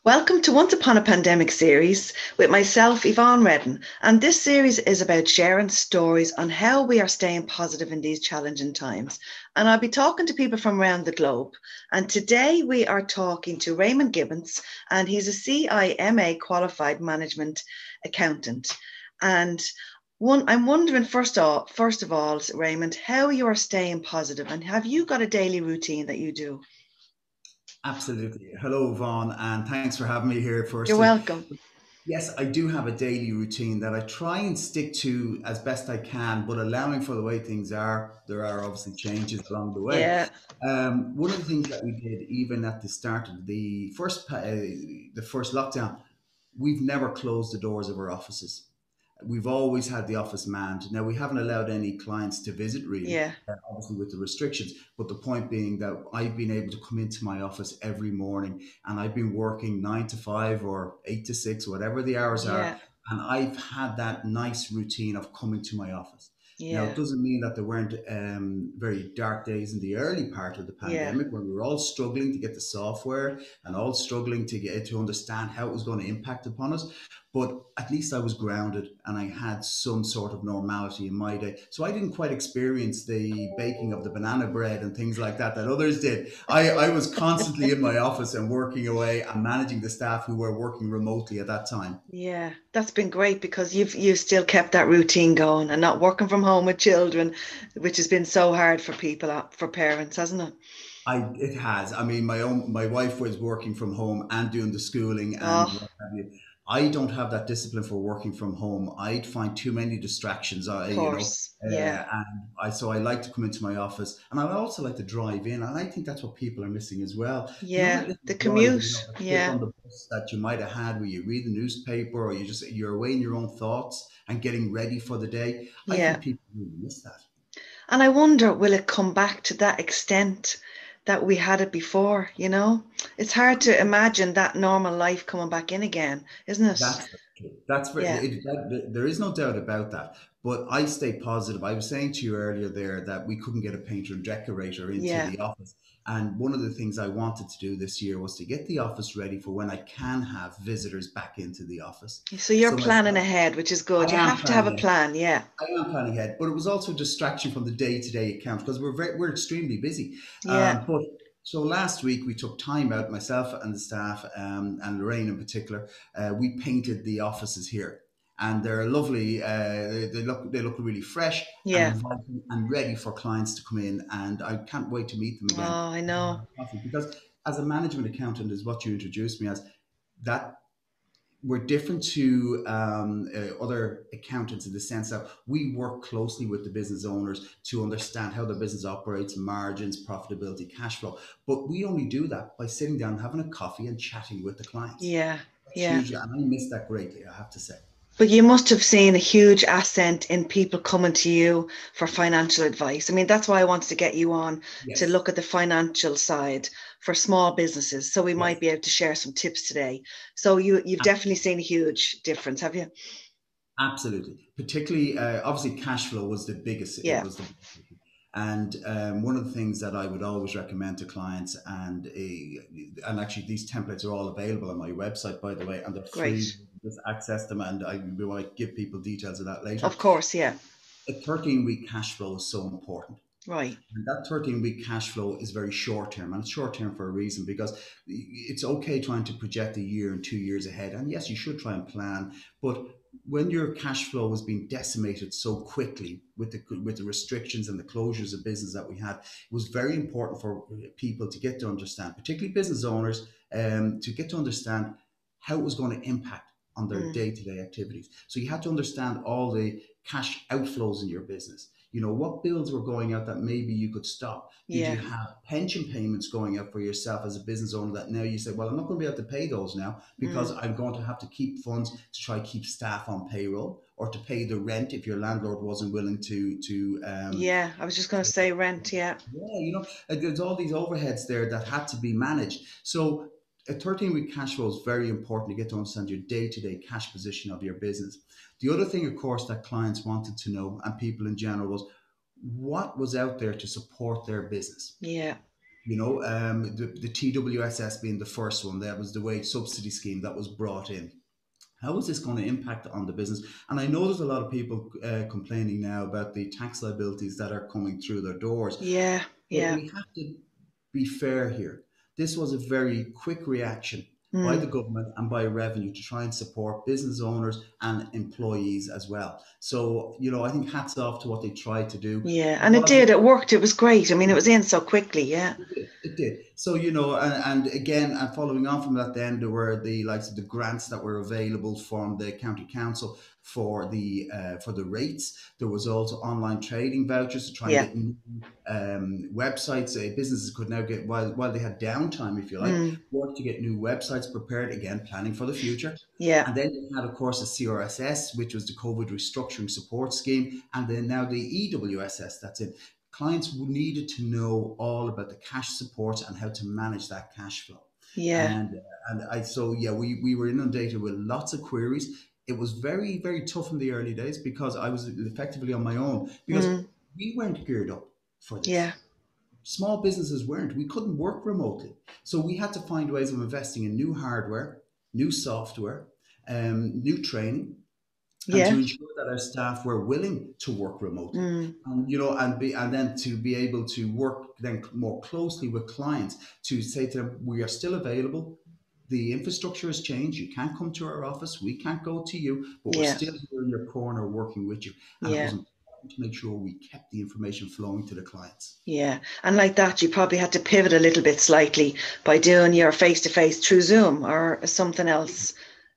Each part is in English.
Welcome to Once Upon a Pandemic series with myself, Yvonne Reddin. And this series is about sharing stories on how we are staying positive in these challenging times. And I'll be talking to people from around the globe. And today we are talking to Raymond Gibbons, and he's a CIMA qualified management accountant. And I'm wondering, first of all, Raymond, how you are staying positive, and have you got a daily routine that you do? Absolutely. Hello, Vaughn, and thanks for having me here. You're Firstly, welcome. yes, I do have a daily routine that I try and stick to as best I can, but allowing for the way things are, there are obviously changes along the way. Yeah, One of the things that we did, even at the start of the first lockdown, we've never closed the doors of our offices. We've always had the office manned. Now, we haven't allowed any clients to visit really, yeah, obviously with the restrictions. But the point being that I've been able to come into my office every morning, and I've been working 9 to 5 or 8 to 6, whatever the hours are. yeah, And I've had that nice routine of coming to my office. Now, it yeah, doesn't mean that there weren't very dark days in the early part of the yeah. pandemic when we were all struggling to get the software and all struggling to get to understand how it was going to impact upon us. But at least I was grounded and I had some sort of normality in my day. So I didn't quite experience the baking of the banana bread and things like that others did. I was constantly in my office and working away and managing the staff who were working remotely at that time. Yeah, that's been great because you've still kept that routine going and not working from home with children, which has been so hard for people, for parents, hasn't it? It has. I mean, my wife was working from home and doing the schooling and Oh, what have you. I don't have that discipline for working from home. I'd find too many distractions. of course. Yeah, And I like to come into my office, and I also like to drive in, and I think that's what people are missing as well. You know, yeah. that little The drive, commute. the trip Yeah, on the bus that you might have had where you read the newspaper or you're away in your own thoughts and getting ready for the day. I think yeah. people really miss that. And I wonder, will it come back to that extent that we had it before? It's hard to imagine that normal life coming back in again, isn't it? That's very true. That's very, Yeah, there is no doubt about that. But I stay positive. I was saying to you earlier there that we couldn't get a painter and decorator into yeah. the office. And one of the things I wanted to do this year was to get the office ready for when I can have visitors back into the office. So you're So planning myself, ahead, which is I good. You am have to have a planning ahead. plan. Yeah, I am planning ahead, but it was also a distraction from the day-to-day account because we're extremely busy. yeah. But so last week we took time out, myself and the staff, and Lorraine in particular. We painted the offices here, and they're lovely. They look really fresh and Yeah. inviting and ready for clients to come in. And I can't wait to meet them Oh, again I and know. have coffee because as a management accountant is what you introduced me as. That we're different to other accountants in the sense that we work closely with the business owners to understand how the business operates, margins, profitability, cash flow. But we only do that by sitting down, having a coffee, and chatting with the clients. Yeah, That's yeah. hugely, and I miss that greatly, I have to say. But you must have seen a huge ascent in people coming to you for financial advice. I mean, that's why I wanted to get you on to Yes, look at the financial side for small businesses. So we yes, might be able to share some tips today. So you've definitely seen a huge difference, have you? absolutely. Particularly, obviously, cash flow was the biggest. It Yeah, was the biggest issue. And one of the things that I would always recommend to clients, and actually these templates are all available on my website, by the way, and they're free. great. Just access them, and we might give people details of that later. Of course, yeah. A 13-week cash flow is so important. Right. And that 13-week cash flow is very short term. And it's short term for a reason because it's okay trying to project a year and 2 years ahead. And yes, you should try and plan. But when your cash flow has been decimated so quickly with the restrictions and the closures of business that we had, it was very important for people to get to understand, particularly business owners, to get to understand how it was going to impact on their Mm, day-to-day activities. So you had to understand all the cash outflows in your business. What bills were going out that maybe you could stop? Did you yeah. have pension payments going out for yourself as a business owner that now you say, well, I'm not going to be able to pay those now because Mm, I'm going to have to keep funds to try keep staff on payroll or to pay the rent if your landlord wasn't willing yeah. I was just going to say rent. Yeah. yeah, there's all these overheads there that had to be managed. So a 13-week cash flow is very important to get to understand your day-to-day cash position of your business. The other thing, of course, that clients wanted to know, and people in general, was what was out there to support their business. Yeah. The TWSS being the first one, that was the wage subsidy scheme that was brought in. How is this going to impact on the business? And I know there's a lot of people complaining now about the tax liabilities that are coming through their doors. Yeah. But Yeah. we have to be fair here. This was a very quick reaction by the Mm. government and by revenue to try and support business owners and employees as well. So, I think hats off to what they tried to do. Yeah. It And it was did. It worked. It was great. I mean, it was in so quickly. Yeah. it did. It did. So, and again, and following on from that, then there were the likes of the grants that were available from the county council for the rates. There was also online trading vouchers to try and Yeah. get new websites. Businesses could now get, while they had downtime, if you like, Mm. work to get new websites prepared. Again, planning for the future. Yeah. And then you had, of course, the CRSS, which was the COVID Restructuring Support Scheme, and then now the EWSS. That's it. Clients needed to know all about the cash support and how to manage that cash flow. Yeah. We were inundated with lots of queries. It was very, very tough in the early days because I was effectively on my own because Mm. we weren't geared up for Yeah. this. Small businesses weren't. We couldn't work remotely. So we had to find ways of investing in new hardware, new software, new training, and to Yeah. ensure that our staff were willing to work remotely, Mm. and then to be able to work then more closely with clients to say to them, we are still available. The infrastructure has changed. You can't come to our office. We can't go to you, but we're Yeah. still here in your corner working with you. And it was Yeah. important to make sure we kept the information flowing to the clients. Yeah. And like that, you probably had to pivot a little bit slightly by doing your face to face through Zoom or something else.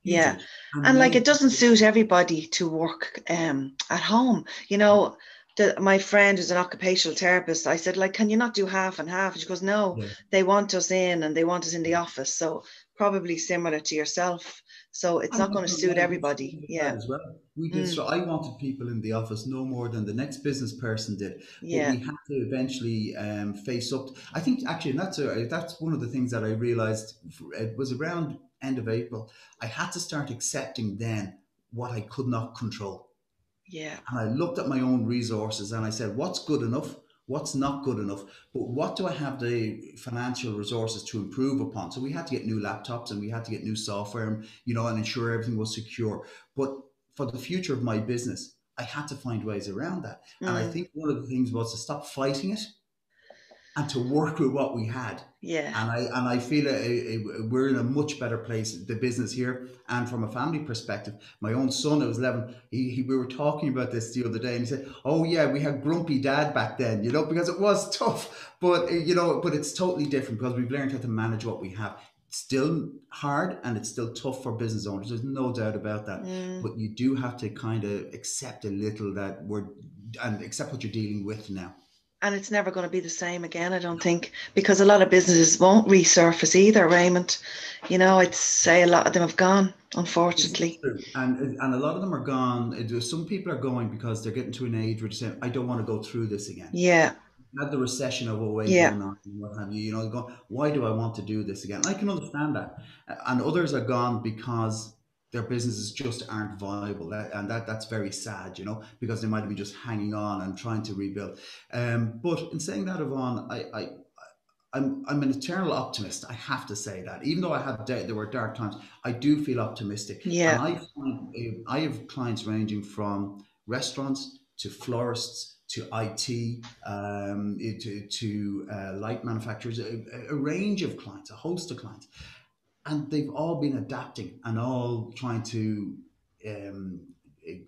Yeah. Hugely. And And like many it doesn't people, suit everybody to work at home. My friend who's an occupational therapist, I said, like, can you not do half and half? And she goes, no, yeah. they want us in and they want us in the office. So probably similar to yourself. So it's I'm not not going to going to suit lie, we everybody. struggled with that Yeah. as well. We did. Mm. So I wanted people in the office no more than the next business person did, but Yeah. we had to eventually face up. I think actually, and that's one of the things that I realized. It was around end of April. I had to start accepting then what I could not control. Yeah. And I looked at my own resources and I said, what's good enough? What's not good enough? But what do I have the financial resources to improve upon? So we had to get new laptops and we had to get new software, and ensure everything was secure. But for the future of my business, I had to find ways around that. And I Mm. think one of the things was to stop fighting it and to work with what we had. Yeah. And I feel we're in a much better place, the business here, and from a family perspective. My own son, who was 11, we were talking about this the other day, and he said, "Oh yeah, we had grumpy dad back then, because it was tough, but it's totally different because we've learned how to manage what we have. It's still hard and it's still tough for business owners. There's no doubt about that. Mm. But you do have to kind of accept a little and accept what you're dealing with now." And it's never going to be the same again, I don't think, because a lot of businesses won't resurface either, Raymond. I'd say a lot of them have gone, It's unfortunately. true, and a lot of them are gone. Some people are going because they're getting to an age where they're saying, "I don't want to go through this again." Yeah. Had the recession of '08 Yeah. or '09, what have you? Going, "Why do I want to do this again?" I can understand that, and others are gone because their businesses just aren't viable, and that's very sad, because they might have been just hanging on and trying to rebuild. But in saying that, Yvonne, I'm an eternal optimist. I have to say that, even though there were dark times, I do feel optimistic, and Yeah. I have clients ranging from restaurants to florists to IT, to light manufacturers, a range of clients, a host of clients, and they've all been adapting and all trying to um,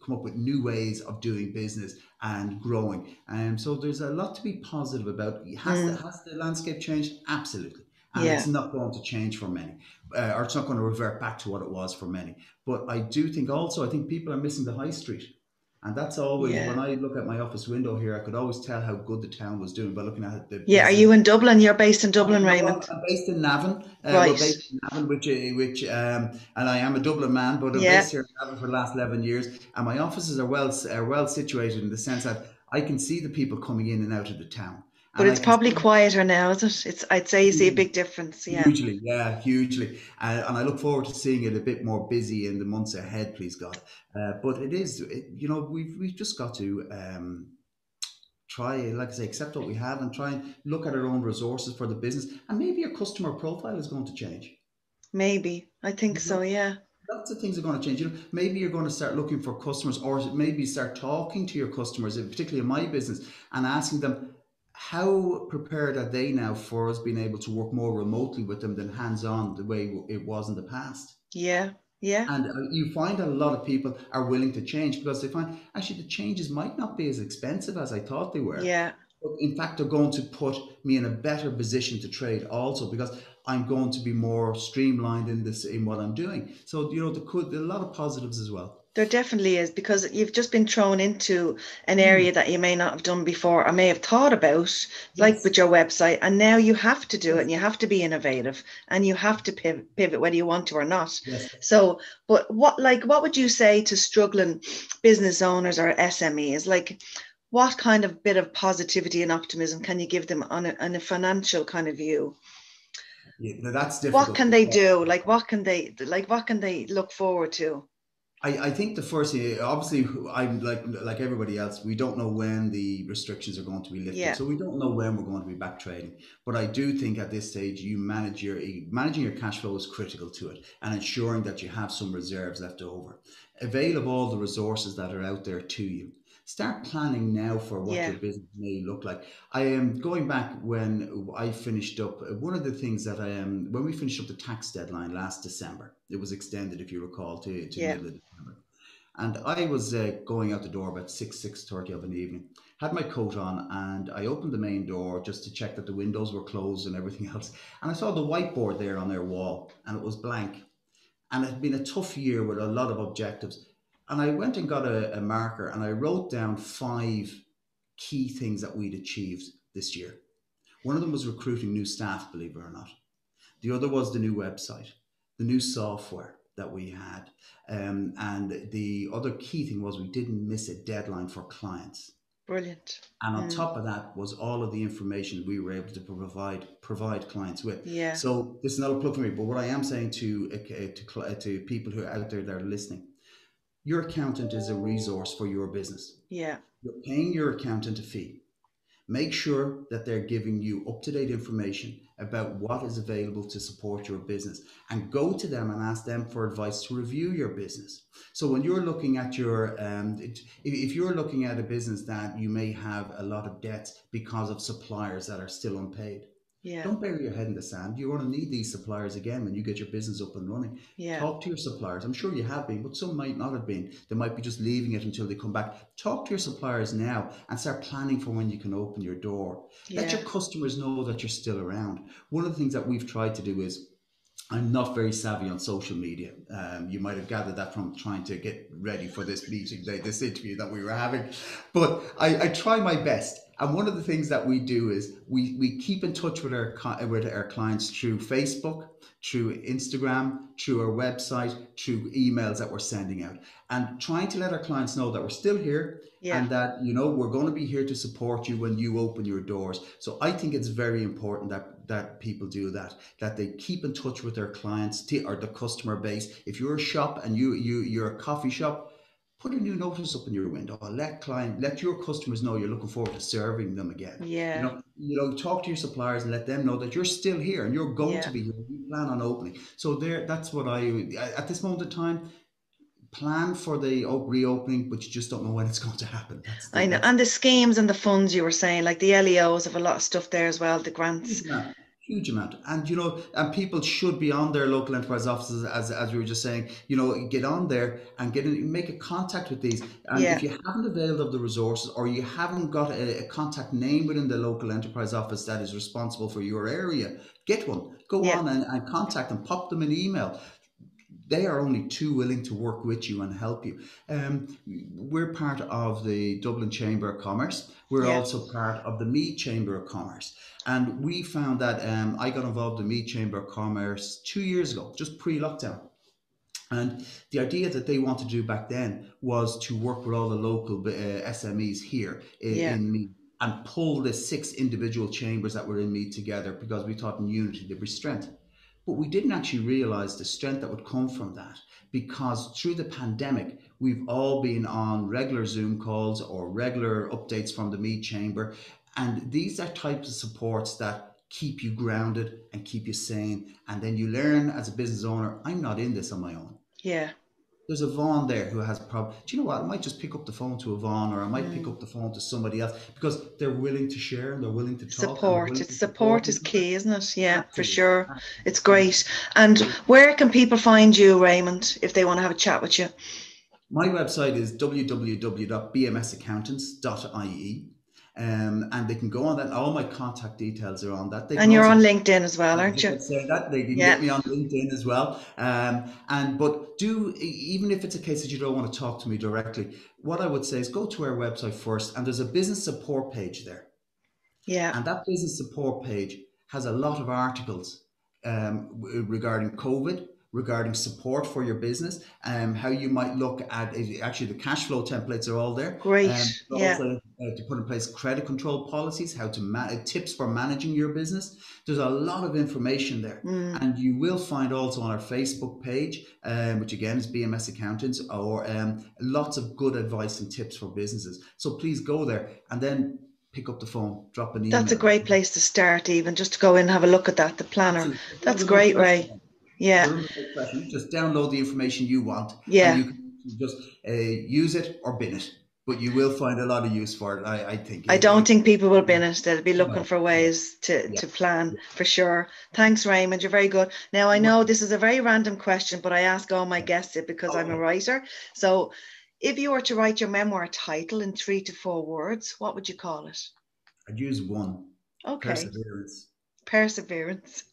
come up with new ways of doing business and growing. So there's a lot to be positive about. Mm. Has the landscape changed? Absolutely. And Yeah. it's not going to change for many, or it's not going to revert back to what it was for many. But I do think also, I think people are missing the high street. And that's always, Yeah. when I look at my office window here, I could always tell how good the town was doing by looking at the Yeah. Are business. you in Dublin? You're based in Dublin, No, Raymond. I'm based in Navan. We're Right. based in Navan, and I am a Dublin man, but I'm Yeah. based here in Navan for the last 11 years. And my offices are well situated in the sense that I can see the people coming in and out of the town. But And I it's can probably see quieter now, is it? I'd say you see a big difference. Yeah, hugely, yeah, hugely. And I look forward to seeing it a bit more busy in the months ahead, please God. But we've just got to try, like I say, accept what we have and try and look at our own resources for the business. And maybe your customer profile is going to change. maybe. I think You so. know, Yeah, lots of things are going to change. Maybe you're going to start looking for customers, or maybe start talking to your customers, particularly in my business, and asking them how prepared are they now for us being able to work more remotely with them than hands-on the way it was in the past. yeah, yeah, And you find that a lot of people are willing to change because they find actually the changes might not be as expensive as I thought they were. yeah. But in fact, they're going to put me in a better position to trade also because I'm going to be more streamlined in what I'm doing. So there are a lot of positives as well. There definitely is because you've just been thrown into an Mm, area that you may not have done before or may have thought about, like yes, with your website, and now you have to do it yes, and you have to be innovative and you have to pivot whether you want to or not. yes. So, but what would you say to struggling business owners or SMEs? Like, what kind of bit of positivity and optimism can you give them on a financial kind of view? Yeah, now that's What difficult can they because do? What can they look forward to? I think the first thing, obviously, I'm like everybody else. We don't know when the restrictions are going to be lifted, Yeah, so we don't know when we're going to be back trading. But I do think at this stage, managing your cash flow is critical to it, and ensuring that you have some reserves left over. Avail of all the resources that are out there to you. Start planning now for what yeah, your business may look like. I am going back when I finished up. One of the things that I am when we finished up the tax deadline last December, it was extended, if you recall, to yeah, middle of December. And I was going out the door about 6:30 of an evening. Had my coat on, and I opened the main door just to check that the windows were closed and everything else. And I saw the whiteboard there on their wall, and it was blank. And it had been a tough year with a lot of objectives. And I went and got a marker, and I wrote down 5 key things that we'd achieved this year. One of them was recruiting new staff, believe it or not. The other was the new website, the new software that we had. And the other key thing was we didn't miss a deadline for clients. brilliant. And on Mm, top of that was all of the information we were able to provide clients with. yeah, So this is not a plug for me, but what I am saying to people who are out there that are listening, your accountant is a resource for your business. yeah, You're paying your accountant a fee. Make sure that they're giving you up to date information about what is available to support your business, and go to them and ask them for advice to review your business. So when you're looking at if you're looking at a business that you may have a lot of debts because of suppliers that are still unpaid, yeah, don't bury your head in the sand. You're going to need these suppliers again when you get your business up and running. yeah, Talk to your suppliers. I'm sure you have been, but some might not have been. They might be just leaving it until they come back. Talk to your suppliers now and start planning for when you can open your door. Let yeah. your customers know that you're still around. One of the things that we've tried to do is, I'm not very savvy on social media. You might have gathered that from trying to get ready for this meeting, this interview that we were having. But I try my best. And one of the things that we do is we keep in touch with our clients through Facebook, through Instagram, through our website, through emails that we're sending out, and trying to let our clients know that we're still here, Yeah, and that we're going to be here to support you when you open your doors. So I think it's very important that people do that they keep in touch with their clients or the customer base. If you're a shop and you're a coffee shop, put a new notice up in your window. Let your customers know you're looking forward to serving them again. yeah, Talk to your suppliers and let them know that you're still here and you're going to yeah. be here. You plan on opening. So that's what at this moment in time, plan for the reopening, but you just don't know when it's going to happen. I know. That's And the schemes and the funds you were saying, like the LEOs have a lot of stuff there as well, the grants. huge amount, huge amount. And and people should be on their local enterprise offices, as we were just saying. Get on there and make a contact with these. And if Yeah, you haven't availed of the resources, or you haven't got a contact name within the local enterprise office that is responsible for your area, get one. Go yeah, on and contact them. Pop them an email. They are only too willing to work with you and help you. We're part of the Dublin Chamber of Commerce. We're yeah, also part of the Meath Chamber of Commerce. And we found that I got involved in the Meath Chamber of Commerce 2 years ago, just pre-lockdown. And the idea that they wanted to do back then was to work with all the local SMEs here yeah, in Meath. and pull the 6 individual chambers that were in me together, because we thought in unity there was strength. But we didn't actually realize the strength that would come from that, because through the pandemic, we've all been on regular Zoom calls or regular updates from the meet chamber. And these are types of supports that keep you grounded and keep you sane. And then you learn as a business owner, I'm not in this on my own. Yeah. There's Yvonne there who has a problem. Do you know what? I might just pick up the phone to Yvonne, or I might pick up the phone to somebody else, because they're willing to share and they're willing to talk. Support. It's support is key, isn't it? Yeah, Absolutely. for sure. It's great. And where can people find you, Raymond, if they want to have a chat with you? My website is www.bmsaccountants.ie. And they can go on that. All my contact details are on that. And you're on LinkedIn as well, aren't you? Say that they can get me on LinkedIn as well. But even if it's a case that you don't want to talk to me directly, what I would say is go to our website first, and there's a business support page there. Yeah. And that business support page has a lot of articles regarding COVID, regarding support for your business, how you might look at actually the cash flow templates are all there. Great. Also, to put in place credit control policies, how to tips for managing your business. There's a lot of information there, and you will find also on our Facebook page, which again is BMS Accountants, or lots of good advice and tips for businesses. So please go there and then pick up the phone, drop an email. That's a great place to start, even just to go in and have a look at that, the planner. Absolutely. That's great, Ray. Yeah. You just download the information you want. Yeah. And you can just use it or bin it. But you will find a lot of use for it, I think. I don't think people will bin it. They'll be looking for ways to plan, for sure. Thanks, Raymond. You're very good. Now, I know this is a very random question, but I ask all my guests it because I'm a writer. So if you were to write your memoir title in 3 to 4 words, what would you call it? I'd use one. Okay. Perseverance. Perseverance.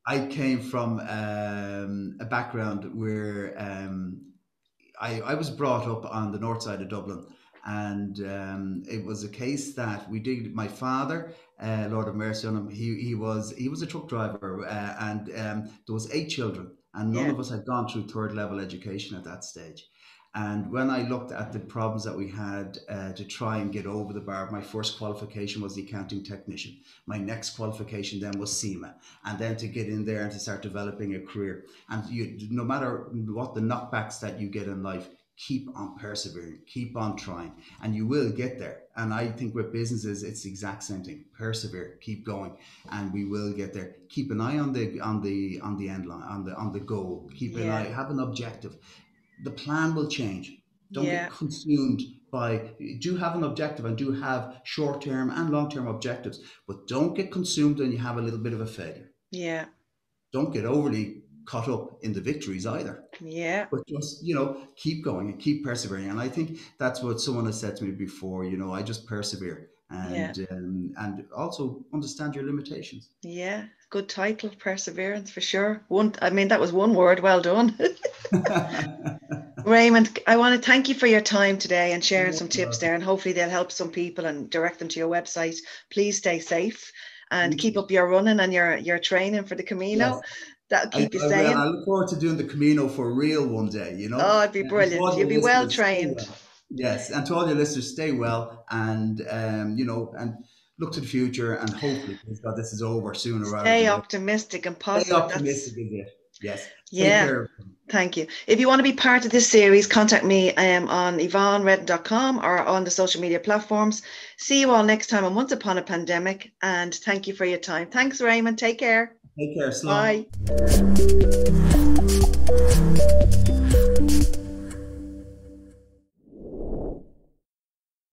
I came from a background where I was brought up on the north side of Dublin, and it was a case that my father, Lord have mercy on him, he was a truck driver, and there was 8 children, and none of us had gone through 3rd level education at that stage. And when I looked at the problems that we had to try and get over the bar, my first qualification was the accounting technician. My next qualification then was SEMA. And then to get in there and to start developing a career. And no matter what the knockbacks that you get in life, keep on persevering, keep on trying, and you will get there. And I think with businesses, it's the exact same thing. Persevere, keep going, and we will get there. Keep an eye on the end line, on the goal. Keep an eye, have an objective. The plan will change. Don't get consumed by, do have an objective and do have short-term and long-term objectives, but don't get consumed when you have a little bit of a failure. Yeah. Don't get overly caught up in the victories either. Yeah. But just, keep going and keep persevering. And I think that's what someone has said to me before, I just persevere and also understand your limitations. Yeah. Good title, perseverance, for sure. That was one word. Well done. Raymond, I want to thank you for your time today and sharing some tips there, and hopefully they'll help some people and direct them to your website. Please stay safe and keep up your running and your training for the Camino. Yes. That'll keep you sane. I look forward to doing the Camino for real one day, Oh, it'd be brilliant. You'll be well trained. Yes, and to all your listeners, stay well and, and look to the future, and hopefully this is over sooner rather than later. Stay optimistic and positive. Stay optimistic is it. Yes. Yeah. Take care. Thank you. If you want to be part of this series, contact me on YvonneReddin.com or on the social media platforms. See you all next time on Once Upon a Pandemic, and thank you for your time. Thanks, Raymond. Take care. Take care. Bye.